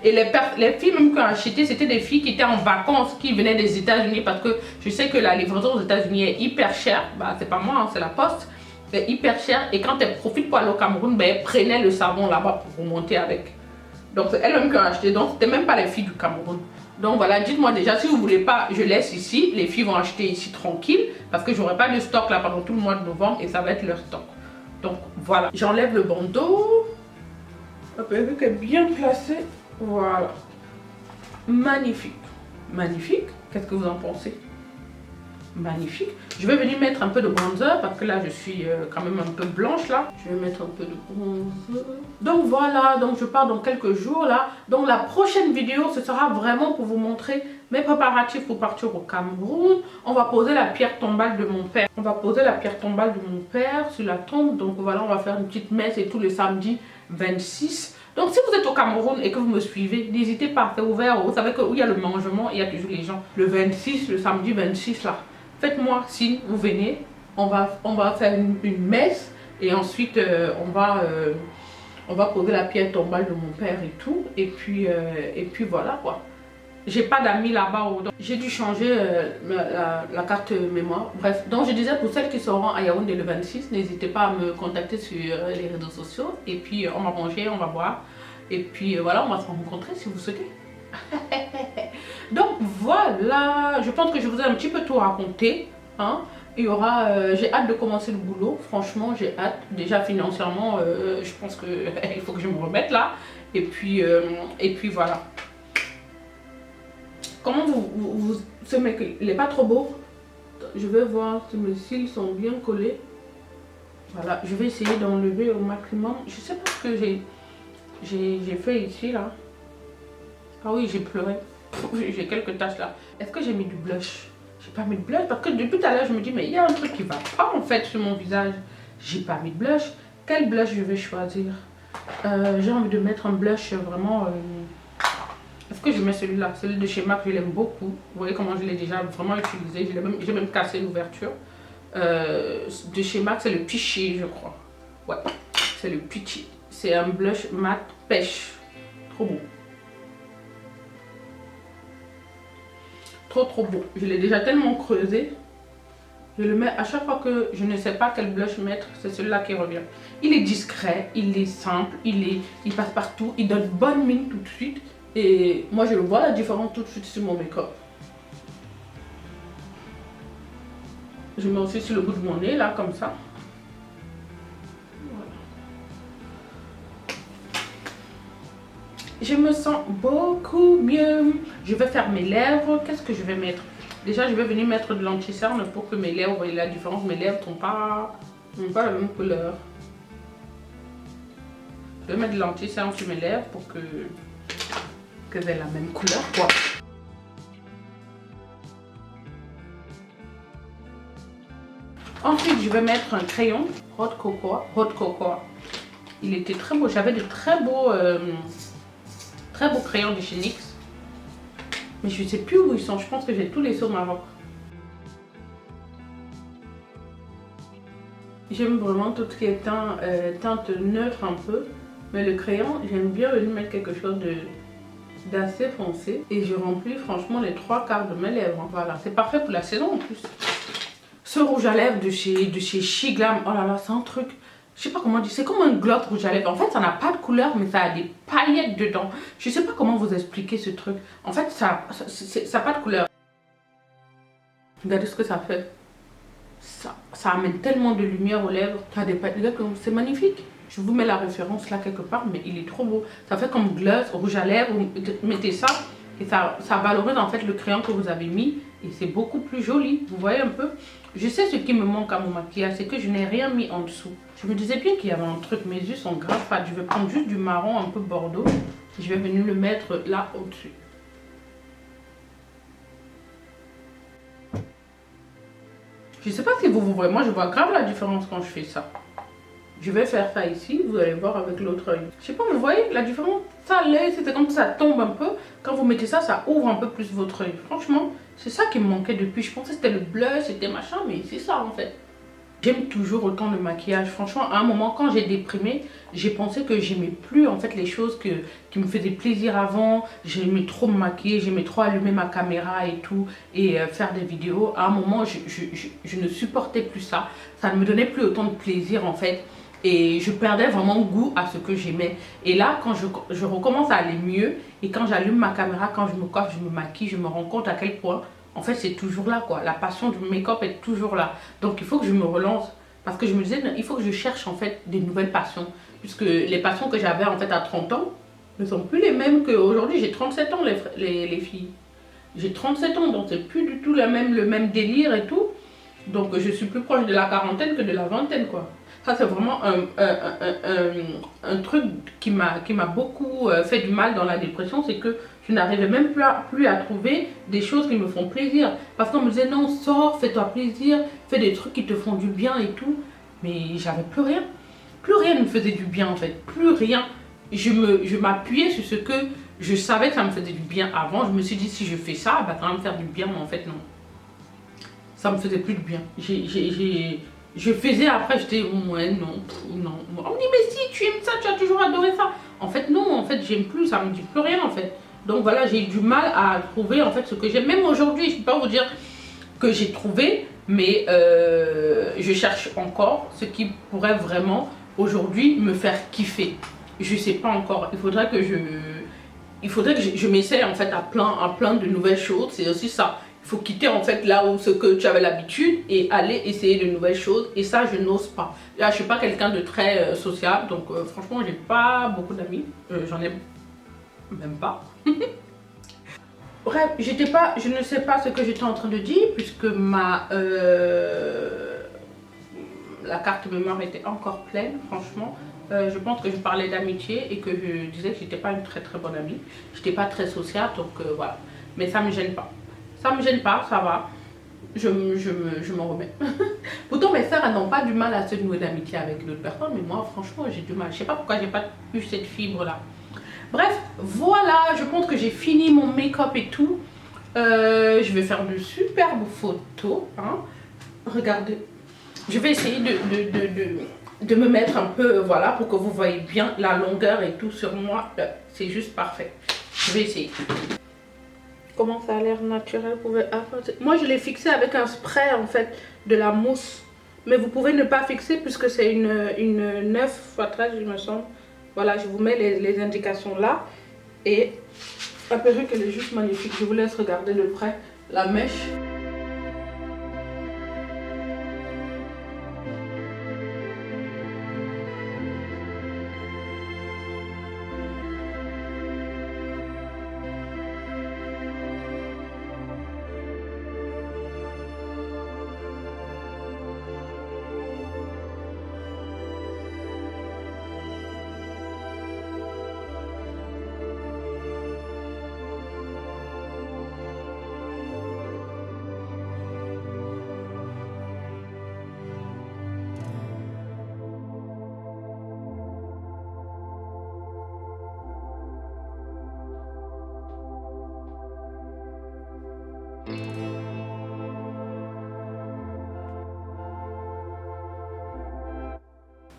et les filles même qui ont acheté, c'était des filles qui étaient en vacances, qui venaient des États-Unis parce que je sais que la livraison aux États-Unis est hyper chère. Bah c'est pas moi, hein, c'est la poste. C'est hyper cher et quand elles profitent pour aller au Cameroun, ben, elles prenaient le savon là-bas pour remonter avec. Donc c'est elles-mêmes qui ont acheté, donc c'était même pas les filles du Cameroun. Donc voilà, dites-moi déjà si vous voulez pas, je laisse ici, les filles vont acheter ici tranquille parce que j'aurai pas de stock là pendant tout le mois de novembre et ça va être leur stock. Donc voilà, j'enlève le bandeau. La perruque est bien placée. Voilà. Magnifique. Magnifique. Qu'est-ce que vous en pensez? magnifique. Je vais venir mettre un peu de bronzer parce que là je suis quand même un peu blanche là. Je vais mettre un peu de bronzer. Donc voilà, donc je pars dans quelques jours là. Donc la prochaine vidéo ce sera vraiment pour vous montrer mes préparatifs pour partir au Cameroun. On va poser la pierre tombale de mon père. On va poser la pierre tombale de mon père sur la tombe. Donc voilà, on va faire une petite messe et tout le samedi 26. Donc si vous êtes au Cameroun et que vous me suivez, n'hésitez pas, c'est ouvert. Vous savez que où il y a le mangement, il y a toujours les gens. Le 26, le samedi 26 là. Faites-moi signe, vous venez. On va faire une messe et ensuite on va poser la pierre tombale de mon père et tout. Et puis voilà quoi. J'ai pas d'amis là-bas, donc j'ai dû changer la carte mémoire. Bref, donc je disais pour celles qui seront à Yaoundé le 26, n'hésitez pas à me contacter sur les réseaux sociaux. Et puis on va manger, on va boire. Et puis voilà, on va se rencontrer si vous souhaitez. Donc voilà, je pense que je vous ai un petit peu tout raconté. Hein. Il y aura, j'ai hâte de commencer le boulot. Franchement, j'ai hâte. Déjà financièrement, je pense que il faut que je me remette là. Et puis voilà. Comment ce mec, il n'est pas trop beau. Je vais voir si mes cils sont bien collés. Voilà, je vais essayer d'enlever au maximum. Je sais pas ce que j'ai fait ici là. Ah oui, j'ai pleuré. J'ai quelques taches là. Est-ce que j'ai mis du blush? J'ai pas mis de blush parce que depuis tout à l'heure je me dis mais il y a un truc qui va pas en fait sur mon visage. J'ai pas mis de blush. Quel blush je vais choisir? J'ai envie de mettre un blush vraiment... Est-ce que je mets celui-là? Celui de chez MAC, je l'aime beaucoup. Vous voyez comment je l'ai déjà vraiment utilisé. J'ai même cassé l'ouverture. De chez MAC, c'est le Piché, je crois. Ouais, c'est le Piché. C'est un blush mat pêche. Trop beau. Trop beau. Je l'ai déjà tellement creusé. Je le mets à chaque fois que je ne sais pas quel blush mettre. C'est celui-là qui revient. Il est discret, il est simple, il passe partout. Il donne bonne mine tout de suite. Et moi je le vois la différence tout de suite sur mon make-up. Je mets aussi sur le bout de mon nez là comme ça. Voilà. Je me sens beaucoup mieux. Je vais faire mes lèvres. Qu'est-ce que je vais mettre? Déjà je vais venir mettre de l'anti-cerne pour que mes lèvres, vous voyez la différence, mes lèvres n'ont pas la même couleur. Je vais mettre de l'anti-cerne sur mes lèvres pour que c'est la même couleur quoi. Ensuite je vais mettre un crayon Hot Cocoa. Il était très beau, j'avais de très beaux crayons de chez NYX, mais je ne sais plus où ils sont. Je pense que j'ai tous laissés au Maroc. J'aime vraiment tout ce qui est teinte neutre un peu, mais le crayon j'aime bien venir mettre quelque chose d'assez foncé et je remplis franchement les 3/4 de mes lèvres. Voilà, c'est parfait pour la saison en plus. Ce rouge à lèvres de chez Shiglam, oh là là, c'est un truc, je sais pas comment dire, c'est comme un gloss rouge à lèvres. En fait, ça n'a pas de couleur, mais ça a des paillettes dedans. Je sais pas comment vous expliquer ce truc. En fait, ça n'a pas de couleur. Regardez ce que ça fait. Ça amène tellement de lumière aux lèvres. Ça a des paillettes, c'est magnifique. Je vous mets la référence là quelque part, mais il est trop beau. Ça fait comme gloss, rouge à lèvres. Vous mettez ça et ça valorise en fait le crayon que vous avez mis. Et c'est beaucoup plus joli. Vous voyez un peu? Je sais ce qui me manque à mon maquillage, c'est que je n'ai rien mis en dessous. Je me disais bien qu'il y avait un truc, mes yeux sont grave fades. Je vais prendre juste du marron un peu bordeaux. Et je vais venir le mettre là au-dessus. Je sais pas si vous voyez, moi je vois grave la différence quand je fais ça. Je vais faire ça ici, vous allez voir avec l'autre œil. Je sais pas, vous voyez la différence? Ça, l'œil, c'était comme ça tombe un peu. Quand vous mettez ça, ça ouvre un peu plus votre œil. Franchement, c'est ça qui me manquait depuis. Je pensais que c'était le blush, c'était machin, mais c'est ça en fait. J'aime toujours autant le maquillage. Franchement, à un moment, quand j'ai déprimé, j'ai pensé que j'aimais plus en fait les choses qui me faisaient plaisir avant. J'aimais trop me maquiller, j'aimais trop allumer ma caméra et tout, et faire des vidéos. À un moment, je ne supportais plus ça. Ça ne me donnait plus autant de plaisir en fait. Et je perdais vraiment goût à ce que j'aimais. Et là, quand je recommence à aller mieux, et quand j'allume ma caméra, quand je me coiffe, je me maquille, je me rends compte à quel point, en fait, c'est toujours là, quoi. La passion du make-up est toujours là. Donc, il faut que je me relance. Parce que je me disais, il faut que je cherche, en fait, des nouvelles passions. Puisque les passions que j'avais, en fait, à 30 ans, ne sont plus les mêmes qu'aujourd'hui. J'ai 37 ans, les filles. j'ai 37 ans, donc c'est plus du tout le même délire et tout. Donc je suis plus proche de la quarantaine que de la vingtaine, quoi. Ça, c'est vraiment un truc qui m'a beaucoup fait du mal dans la dépression, c'est que je n'arrivais même plus à trouver des choses qui me font plaisir. Parce qu'on me disait, non, sors, fais-toi plaisir, fais des trucs qui te font du bien et tout. Mais j'avais plus rien. Plus rien ne me faisait du bien, en fait. Plus rien. Je m'appuyais sur ce que je savais que ça me faisait du bien avant. Je me suis dit, si je fais ça, bah, ça va me faire du bien, mais en fait, non. Ça me faisait plus de bien. Je faisais, après j'étais, ouais, non, non. On me dit, mais si tu aimes ça, tu as toujours adoré ça. En fait, non, en fait, j'aime plus, ça me dit plus rien, en fait. Donc voilà, j'ai eu du mal à trouver, en fait, ce que j'aime. Même aujourd'hui, je ne peux pas vous dire que j'ai trouvé, mais je cherche encore ce qui pourrait vraiment, aujourd'hui, me faire kiffer. Je ne sais pas encore. Il faudrait que je m'essaie, en fait, à plein de nouvelles choses. C'est aussi ça. Il faut quitter en fait là où ce que tu avais l'habitude et aller essayer de nouvelles choses. Et ça, je n'ose pas. Là, je ne suis pas quelqu'un de très social. Donc franchement, j'ai pas beaucoup d'amis. J'en ai même pas. Bref, je ne sais pas ce que j'étais en train de dire puisque la carte mémoire était encore pleine, franchement. Je pense que je parlais d'amitié et que je disais que j'étais pas une très bonne amie. J'étais pas très sociale, donc voilà. Mais ça me gêne pas. Ça me gêne pas, ça va. Je m'en remets. Pourtant, mes sœurs n'ont pas du mal à se nouer d'amitié avec d'autres personnes, mais moi, franchement, j'ai du mal. Je sais pas pourquoi j'ai pas eu cette fibre-là. Bref, voilà, je pense que j'ai fini mon make-up et tout. Je vais faire de superbes photos. Hein. Regardez. Je vais essayer de me mettre un peu, voilà, pour que vous voyez bien la longueur et tout sur moi. C'est juste parfait. Je vais essayer. Comment ça a l'air naturel, vous pouvez... Moi, je l'ai fixé avec un spray, en fait, de la mousse. Mais vous pouvez ne pas fixer puisque c'est une 9x13, il me semble. Voilà, je vous mets les indications là. Et la perruque, elle est juste magnifique. Je vous laisse regarder de près la mèche.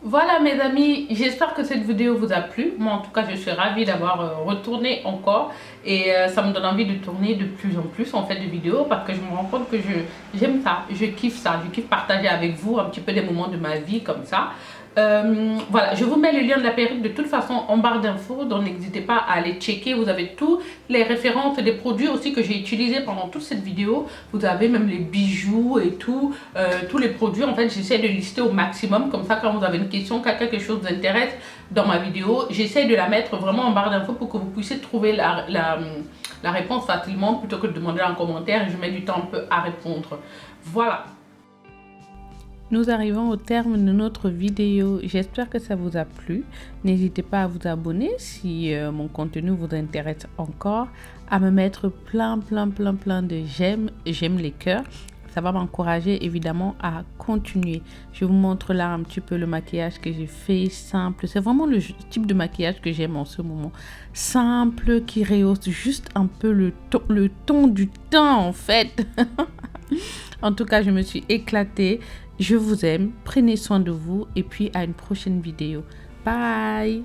Voilà mes amis, j'espère que cette vidéo vous a plu. Moi en tout cas je suis ravie d'avoir retourné encore. Et ça me donne envie de tourner de plus en plus en fait de vidéos. Parce que je me rends compte que j'aime ça, je kiffe partager avec vous un petit peu des moments de ma vie comme ça. Voilà, je vous mets le lien de la perruque de toute façon en barre d'infos, donc n'hésitez pas à aller checker. Vous avez tous les références des produits aussi que j'ai utilisés pendant toute cette vidéo. Vous avez même les bijoux et tout, tous les produits. En fait, j'essaie de lister au maximum, comme ça quand vous avez une question, quand quelque chose vous intéresse dans ma vidéo, j'essaie de la mettre vraiment en barre d'infos pour que vous puissiez trouver la réponse facilement plutôt que de demander en commentaire. Je mets du temps un peu à répondre. Voilà. Nous arrivons au terme de notre vidéo. J'espère que ça vous a plu. N'hésitez pas à vous abonner si mon contenu vous intéresse encore, à me mettre plein de j'aime les cœurs. Ça va m'encourager évidemment à continuer. Je vous montre là un petit peu le maquillage que j'ai fait, simple. C'est vraiment le type de maquillage que j'aime en ce moment. Simple, qui rehausse juste un peu le ton du teint en fait. En tout cas, je me suis éclatée. Je vous aime, prenez soin de vous et puis à une prochaine vidéo. Bye!